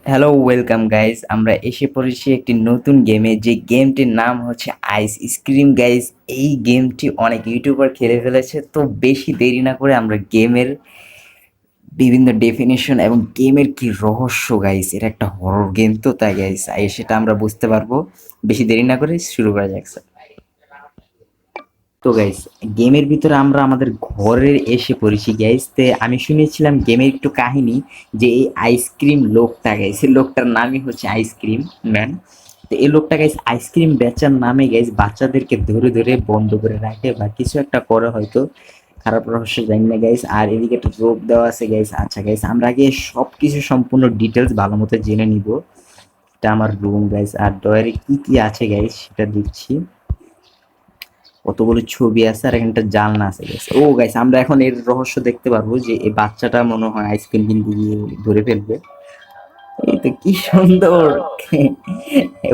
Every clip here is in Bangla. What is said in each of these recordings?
Hello, welcome guys. আমরা এসে পড়েছি একটি নতুন গেমে, যে গেমটির নাম হচ্ছে আইস স্ক্রিম গাইস। এই গেমটি অনেক ইউটিউবার খেলে ফেলেছে, তো বেশি দেরি না করে আমরা গেমের বিভিন্ন ডেফিনেশন এবং গেমের কি রহস্য গাইস, এটা একটা হরর গেম, তো তাই গাইস সেটা আমরা বুঝতে পারবো। বেশি দেরি না করে শুরু করা যাক স্যার। তো গাইস, গেমের ভিতরে আমরা আমাদের ঘরের এসে পড়েছি গাইস। তে আমি শুনেছিলাম গেমের একটু কাহিনী, যে এই আইসক্রিম লোকটা গাইস, এই লোকটার নামই হচ্ছে আইসক্রিম ম্যান। তো এই লোকটা গাইস আইসক্রিম বেচার নামে গাইস বাচ্চাদেরকে ধরে ধরে বন্ধ করে রাখে বা কিছু একটা করে হয়তো, খারাপ রহস্য জানি না গাইস। আর এদিকে একটা রোপ দেওয়া আছে গাইস। আচ্ছা গাইস, আমরা আগে সবকিছু সম্পূর্ণ ডিটেলস ভালো মতো জেনে নিব। এটা আমার রুম গাইস, আর ডয়ারে কি কি আছে গাইস সেটা দিচ্ছি। কতগুলো ছবি আছে আর এখানটা জানলা আছে গাইস। ও গাইস, আমরা এখন এর রহস্য দেখতে পারবো, যে এই বাচ্চাটা মনে হয় আইসক্রিম কিনতে গিয়ে ধরে ফেলবে। এই তো কি সুন্দর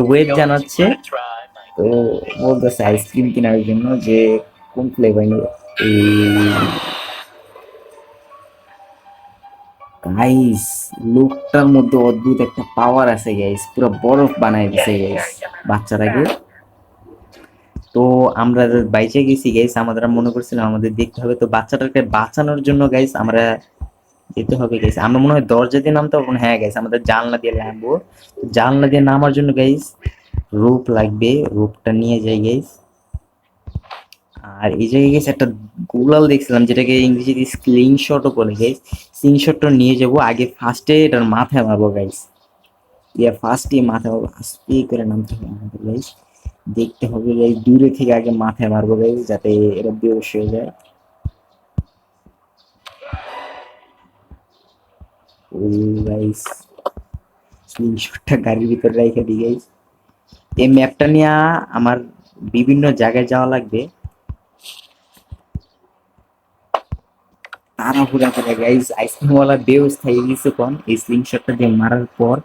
ওয়েট জানাচ্ছে। তো বলতেছে আইসক্রিম কেনার জন্য, যে কোন ফ্লেভার নিয়ে। গাইস, লোকটার মধ্যে অদ্ভুত একটা পাওয়ার আছে গাইস, পুরো বরফ বানায় দিছে গাইস বাচ্চাটাকে। তো আমরা বাইচে গেছি গাইস, আমরা মনে করছিলাম আমাদের দেখতে হবে, তো বাচ্চাটাকে বাঁচানোর জন্য গাইস আমরা যেতে হবে গাইস। আমরা মনে হয় দরজা দিয়ে নামতে পারবো না। হ্যাঁ গাইস, আমাদের জানলা দিয়ে নামবো। জানলা দিয়ে নামার জন্য গাইস রোপ লাগবে, রোপটা নিয়ে যাই গাইস। আর এই জায়গায় গেছে একটা গুলাল দেখছিলাম, যেটাকে ইংরেজিতে স্লিং শটও বলে গাইস। স্লিং শটটা নিয়ে যাবো, আগে ফার্স্টে এটার মাথায় মারবো গাইস। ফার্স্টে মাথায় মারবো, আস্তে করে নামতে হবে আমাদের গাইস। দেখতে হবে গাইস, দূরে থেকে আগে মাথায় মারবো গাইস, যাতে এটা বেউস হয়ে যায়। ও গাইস, স্লিং শটটা গাড়ির ভিতরে রেখে দিই গাইস। এই ম্যাপটা নিয়ে আমার বিভিন্ন জায়গায় যাওয়া লাগবে। তাড়াহুড়া করে গাইস, আইসক্রিমওয়ালা বেউস খাইয়ে দিয়েছে কোন এই স্লিং শটটা দিয়ে মারার পর।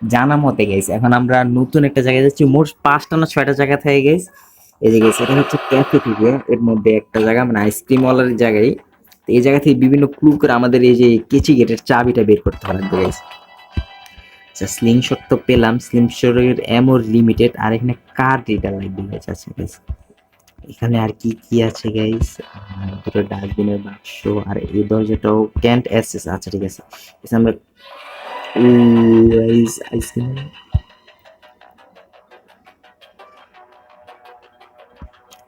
জানা মতে গাইস, এখন আমরা নতুন একটা জায়গায় যাচ্ছি। মোট 5টা না 6টা জায়গা থেকে গাইস। এই যে গাইস, এটা হচ্ছে ক্যাফে থেকে, এর মধ্যে একটা জায়গা মানে আইসক্রিমওয়ালার জায়গায়। তো এই জায়গা থেকে বিভিন্ন ক্লু করে আমাদের এই যে কেচি গেটের চাবিটা বের করতে হবে গাইস। আচ্ছা, স্লিং শট তো পেলাম, স্লিং শটের এমও লিমিটেড, আর এখানে কার রিডার লাগবে গাইস। আচ্ছা গাইস, এখানে আর কি কি আছে গাইস? দুটো ডাস্টবিনের বাক্স, আর এই দরজাটাও ক্যান্ট অ্যাক্সেস। আচ্ছা ঠিক আছে। আমরা গাইস আইসক্রিম,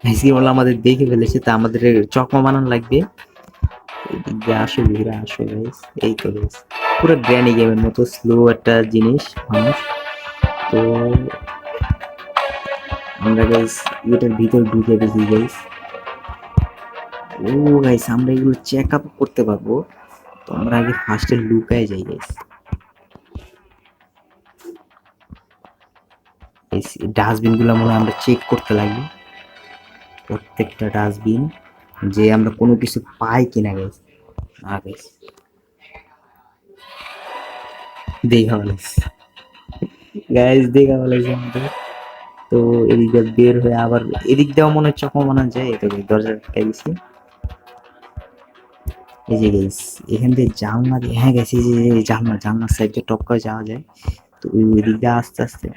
আইসক্রিম ওলা আমাদের দেখে ফেলেছে, তা আমাদের চকমা বানানো লাগবে। এদিক দিয়ে আসো, ঘুরে আসো গাইস। এই তো গাইস, পুরো গ্র্যানি গেমের মতো স্লো একটা জিনিস মানুষ। তো আমরা গাইস এটার ভিতর ঢুকে দেখি গাইস। ও গাইস, আমরা এগুলো চেক আপ করতে পারবো। তো আমরা আগে ফার্স্টে লুকায় যাই গাইস। এই ডাস্টবিন গুলো মনে হয় আমরা চেক করতে লাগবে, প্রত্যেকটা ডাস্টবিন, যে আমরা কোনো কিছু পাই কিনা গাইস। না গাইস, দেখা বলেছে গাইস, দেখা বলেছে আমাদের। তো এদিক দিয়ে বের হয়ে আবার এদিক দিয়েও মনে হচ্ছে চকমা বানানো যায়। এটা দরজা আটকাই দিছি। এই যে গাইস, এখান থেকে জানলা দিয়ে, হ্যাঁ গাইস, এই যে জানলার সাইড দিয়ে টপ করে যাওয়া যায়। তো ওই দিক দিয়ে আস্তে আস্তে,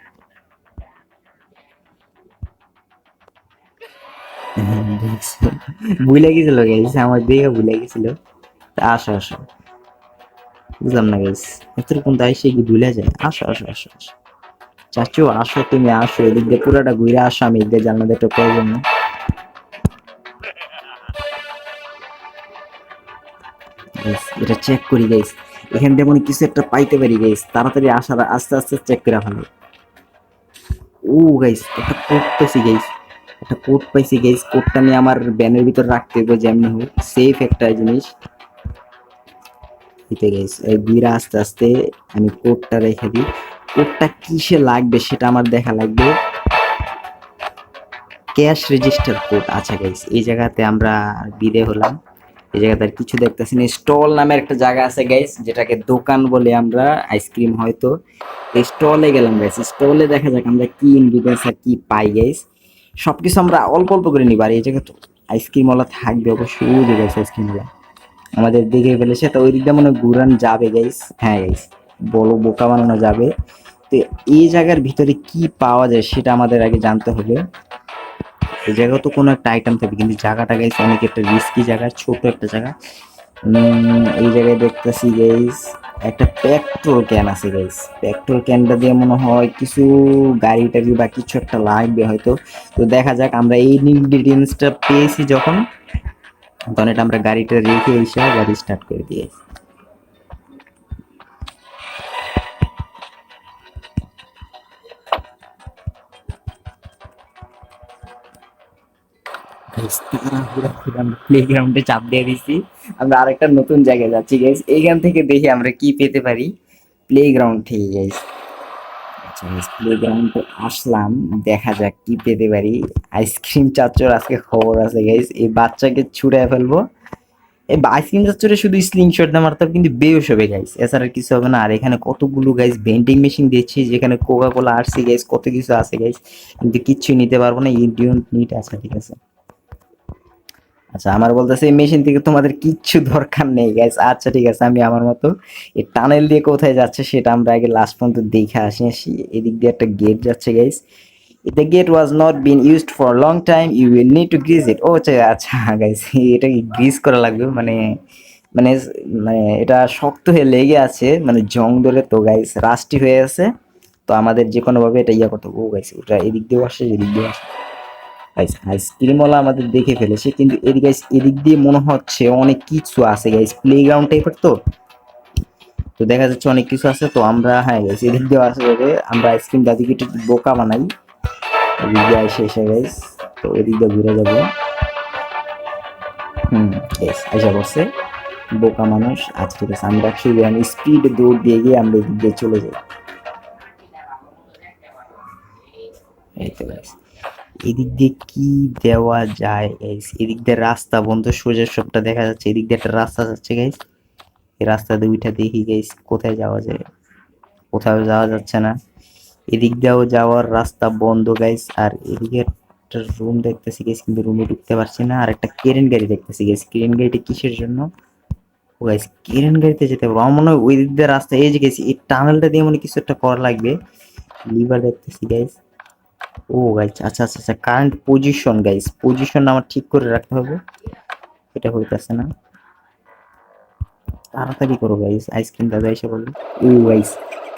ভুলে গেছিল গাইস, আমার দেখে ভুলে গেছিল। তা আসো আসো, বুঝলাম না গাইস, এতটুকু দায় সে কি ভুলে যায়? আসো আসো আসো আসো, চাচু আসো, তুমি আসো, এদিক দিয়ে পুরোটা ঘুরে আসো, আমি এদিক দিয়ে জানলা দিয়ে টপ করে যাবো। গাইস, এটা চেক করি গাইস, এখান থেকে মনে কিছু একটা পাইতে পারি গাইস, তাড়াতাড়ি আসার আস্তে আস্তে চেক করে ফেলো। ও গাইস, একটা কোড পাইছি গাইস, একটা কোড পাইছি গাইস। কোডটা নিয়ে আমার ব্যানের ভিতর রাখতে হবে যেমনি হোক, সেফ একটা জিনিস। এতে গাইস ঘুরে আস্তে আস্তে আমি কোডটা রেখে দিই। কোডটা কিসে লাগবে সেটা আমার দেখা লাগবে। Cash register code. আচ্ছা গাইস, এই জায়গাতে আমরা বিদে হলাম। এই জায়গাতে আর কিছু দেখতেছি না। স্টল নামের একটা জায়গা আছে গাইস, যেটাকে দোকান বলে আমরা, আইসক্রিম হয়তো। এই স্টলে গেলাম গাইস, স্টলে দেখা যাক আমরা কি ইনগ্রিডিয়েন্টস আর কি পাই গাইস। সবকিছু আমরা অল্প অল্প করে নিব। আর এই জায়গায় তো আইসক্রিম ওয়ালা থাকবে অবশ্যই, ওই যে গাইস আইসক্রিম ওয়ালা আমাদের দেখে ফেলেছে। তো ওই দিকটা মনে হয় ঘুরান যাবে গাইস। হ্যাঁ গাইস, বড় বোকা বানানো যাবে। তো এই জায়গার ভিতরে কি পাওয়া যায় সেটা আমাদের আগে জানতে হবে। এই জায়গাও তো কোনো একটা আইটেম থাকবে, কিন্তু জায়গাটা গাইস অনেক একটা রিস্কি জায়গা, ছোট একটা জায়গা। এই জায়গায় দেখতেছি গাইস একটা পেট্রোল ক্যান আছে গাইস। পেট্রোল ক্যানটা দিয়ে মনে হয় কিছু গাড়ি টাড়ি বা কিছু একটা লাগবে হয়তো। তো দেখা যাক, আমরা এই ইনগ্রিডিয়েন্টসটা পেয়েছি যখন, তখন এটা আমরা গাড়িটা রেখে এসে গাড়ি স্টার্ট করে দিয়ে। প্লে গ্রাউন্ডে চাপ দিয়ে দিছি, আমরা আরেকটা নতুন জায়গায় যাচ্ছি গাইস। এইখান থেকে দেখি আমরা কি পেতে পারি। প্লে গ্রাউন্ড থেকে গাইস, আচ্ছা গাইস প্লে গ্রাউন্ডে আসলাম, দেখা যাক কি পেতে পারি। আইসক্রিম চাচ্চর আজকে খবর আছে গাইস, এই বাচ্চাকে ছুড়ে ফেলবো। এই আইসক্রিম চাচ্চরে শুধু স্লিংশট দিয়ে মারতে হবে, কিন্তু বেউস হবে গাইস, এছাড়া কিছু হবে না। আর এখানে কতগুলো গাইস ভেন্ডিং মেশিন দিচ্ছি, যেখানে কোকা কোলা আরসি গাইস কত কিছু আছে গাইস, কিন্তু কিচ্ছু নিতে পারবো না। ইউ ডোন্ট নিড, আচ্ছা ঠিক আছে। আচ্ছা আমার বলতেছে এই মেশিন থেকে তোমাদের কিচ্ছু দরকার নেই গাইস। আচ্ছা ঠিক আছে, আমি আমার মতো এই টানেল দিয়ে কোথায় যাচ্ছে সেটা আমরা আগে লাস্ট পর্যন্ত দেখে আসি। এদিক দিয়ে একটা গেট যাচ্ছে guys. The gate was not been used for a long time. You will need to grease it. ও আচ্ছা আচ্ছা গাইস, এটা গ্রিস করা লাগবে মানে মানে মানে এটা শক্ত হয়ে লেগে আছে, মানে জং ধরে তো গাইস রাস্টি হয়ে আছে। তো আমাদের যে কোনো ভাবে এটা ইয়া করতে হবে। ও গাইস ওটা এদিক দিয়েও আসে, এদিক দিয়েও আসে গাইস। আইসক্রিমওয়ালা আমাদের দেখে ফেলেছে, কিন্তু এদিক গাইস এদিক দিয়ে মনে হচ্ছে অনেক কিছু আছে গাইস, প্লেগ্রাউন্ড টাইপের তো। তো দেখা যাচ্ছে অনেক কিছু আছে, তো আমরা হ্যাঁ গাইস এদিক দিয়ে আসা যাবে। আমরা আইসক্রিম দাদিকে একটু বোকা বানাই, এদিক দিয়ে এসে গাইস। তো এদিক দিয়ে ঘুরে যাবো। গাইস আইসা করছে বোকা মানুষ। আচ্ছা ঠিক আছে, আমরা একশো আমি স্পিড দৌড় দিয়ে গিয়ে আমরা এদিক দিয়ে চলে যাই। এই তো গাইস, এদিক দিয়ে কি দেওয়া যায় গাইস? এদিক দিয়ে রাস্তা বন্ধ, সোজা সবটা দেখা যাচ্ছে। এদিক দিয়ে একটা রাস্তা যাচ্ছে গাইস, এই রাস্তা দিয়ে উঠা দেখি গাইস কোথায় যাওয়া যায়। কোথাও যাওয়া যাচ্ছে না, এদিক দিয়েও যাওয়ার রাস্তা বন্ধ গাইস। আর এদিকে একটা রুম দেখতেছি গাইস, কিন্তু রুমে ঢুকতে পারছি না। আর একটা কেরেন গাড়ি দেখতেছি গাইস, কেরেন গাড়িটা কিসের জন্য? ও গাইস কেরেন গাড়িতে যেতে হবে আমার মনে হয়, ওই দিক দিয়ে রাস্তা এই যে গেছি, এই টানেলটা দিয়ে মনে হয় কিছু একটা করা লাগবে। লিভার দেখতেছি গাইস। ও গাইস আচ্ছা আচ্ছা আচ্ছা, কারেন্ট পজিশন গাইস, পজিশন আমার ঠিক করে রাখতে হবে। এটা হইতাছে না, তাড়াতাড়ি করো গাইস, আইসক্রিম দাদা এসে বললো। ও গাইস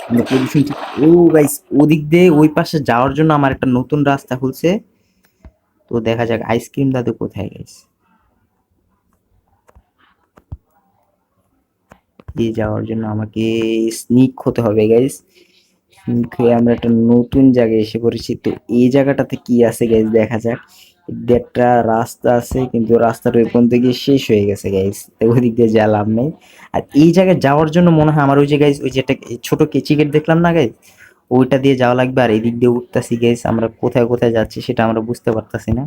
আমরা পজিশন ঠিক, ও গাইস ওদিক দিয়ে ওই পাশে যাওয়ার জন্য আমার একটা নতুন রাস্তা খুলছে। তো দেখা যাক আইসক্রিম দাদু কোথায় গাইস। দিয়ে যাওয়ার জন্য আমাকে স্নিক হতে হবে গাইস। স্নিক হয়ে আমরা একটা নতুন জায়গায় এসে পড়েছি। তো এই জায়গাটাতে কি আছে গাইস দেখা যাক। একটা রাস্তা আছে, কিন্তু রাস্তাটা ওই পর্যন্ত গিয়ে শেষ হয়ে গেছে গাইস, তো ওই দিক দিয়ে যা লাভ নেই। আর এই জায়গায় যাওয়ার জন্য মনে হয় আমার ওই যে গাইস, ওই যে একটা ছোট কেচি গেট দেখলাম না গাইস, ওইটা দিয়ে যাওয়া লাগবে। আর এদিক দিয়ে উঠতেছি গাইস, আমরা কোথায় কোথায় যাচ্ছি সেটা আমরা বুঝতে পারতাছি না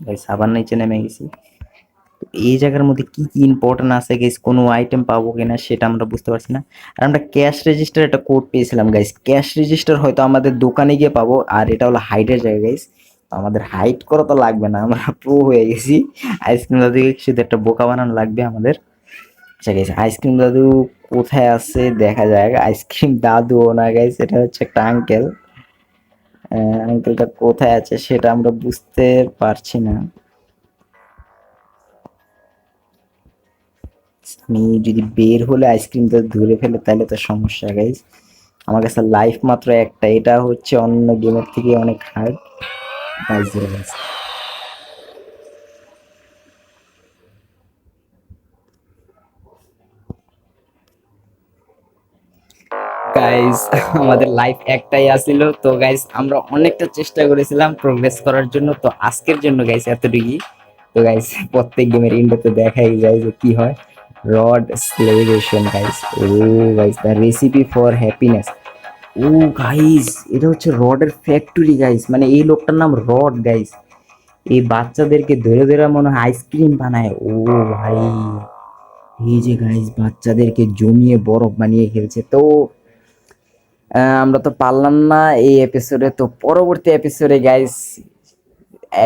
গাইস। আবার নিচে নেমে গেছি। এই জায়গার মধ্যে কি কি ইম্পর্টেন্ট আছে গাইস, কোনো আইটেম পাবো কিনা সেটা আমরা বুঝতে পারছি না। আর আমরা ক্যাশ রেজিস্টার একটা কোড পেয়েছিলাম গাইস, ক্যাশ রেজিস্টার হয়তো আমাদের দোকানে গিয়ে পাবো। আর এটা হলো হাইডের জায়গা গাইস, তো আমাদের হাইড করা তো লাগবে না, আমরা প্রো হয়ে গেছি। আইসক্রিম দাদু শুধু একটা বোকা বানানো লাগবে আমাদের। আচ্ছা গাইস আইসক্রিম দাদু কোথায় আছে দেখা যায়। আইসক্রিম দাদুও না গাইস, এটা হচ্ছে একটা আঙ্কেল। আঙ্কেলটা কোথায় আছে সেটা আমরা বুঝতে পারছি না। আমি যদি বের হলে আইসক্রিমটা ধরে ফেলে তাহলে তো সমস্যা গাইস। আমার কাছে লাইফ মাত্র একটা, এটা হচ্ছে অন্য গেমের থেকে অনেক হার্ড গাইস। গাইস আমাদের লাইফ একটাই আসিল, তো গাইস আমরা অনেকটা চেষ্টা করেছিলাম প্রোগ্রেস করার জন্য। তো আজকের জন্য গাইস এতটুকুই। তো গাইস প্রত্যেক গেমের ইন্ডোতে দেখাই যায় যে কি হয়। Rod salvation guys, oh guys the recipe for happiness. Oh guys এটা হচ্ছে রডের ফ্যাক্টরি গাইস, মানে এই লোকটার নাম রড গাইস। এই বাচ্চাদেরকে ধরে ধরে মনে হয় আইসক্রিম বানায়। ও ভাই, এই যে গাইস বাচ্চাদেরকে জমিয়ে বরফ বানিয়ে খেলছে। তো আমরা তো পারলাম না এই এপিসোডে, তো পরবর্তী এপিসোডে গাইস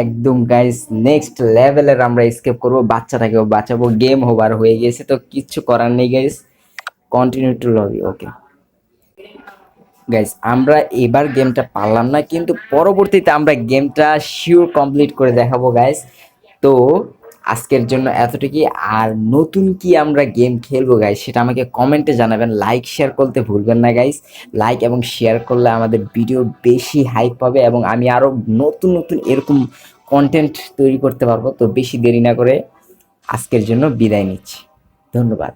একদম গাইস নেক্সট লেভেলের আমরা স্কেপ করব, বাচ্চাটাকেও বাঁচাবো। গেম ওভার হয়ে গেছে, তো কিচ্ছু করার নেই guys. Continue to lobby, okay guys. আমরা এবার গেমটা পারলাম না, কিন্তু পরবর্তীতে আমরা গেমটা শিওর কমপ্লিট করে দেখাবো গাইস। তো আজকের জন্য এতটুকুই। আর নতুন কি আমরা গেম খেলবো গাইস, সেটা আমাকে কমেন্টে জানাবেন। লাইক শেয়ার করতে ভুলবেন না গাইস। লাইক এবং শেয়ার করলে আমাদের ভিডিও বেশি হাইপ পাবে এবং আমি আরো নতুন নতুন এরকম কন্টেন্ট তৈরি করতে পারবো। তো বেশি দেরি না করে আজকের জন্য বিদায় নিচ্ছি, ধন্যবাদ।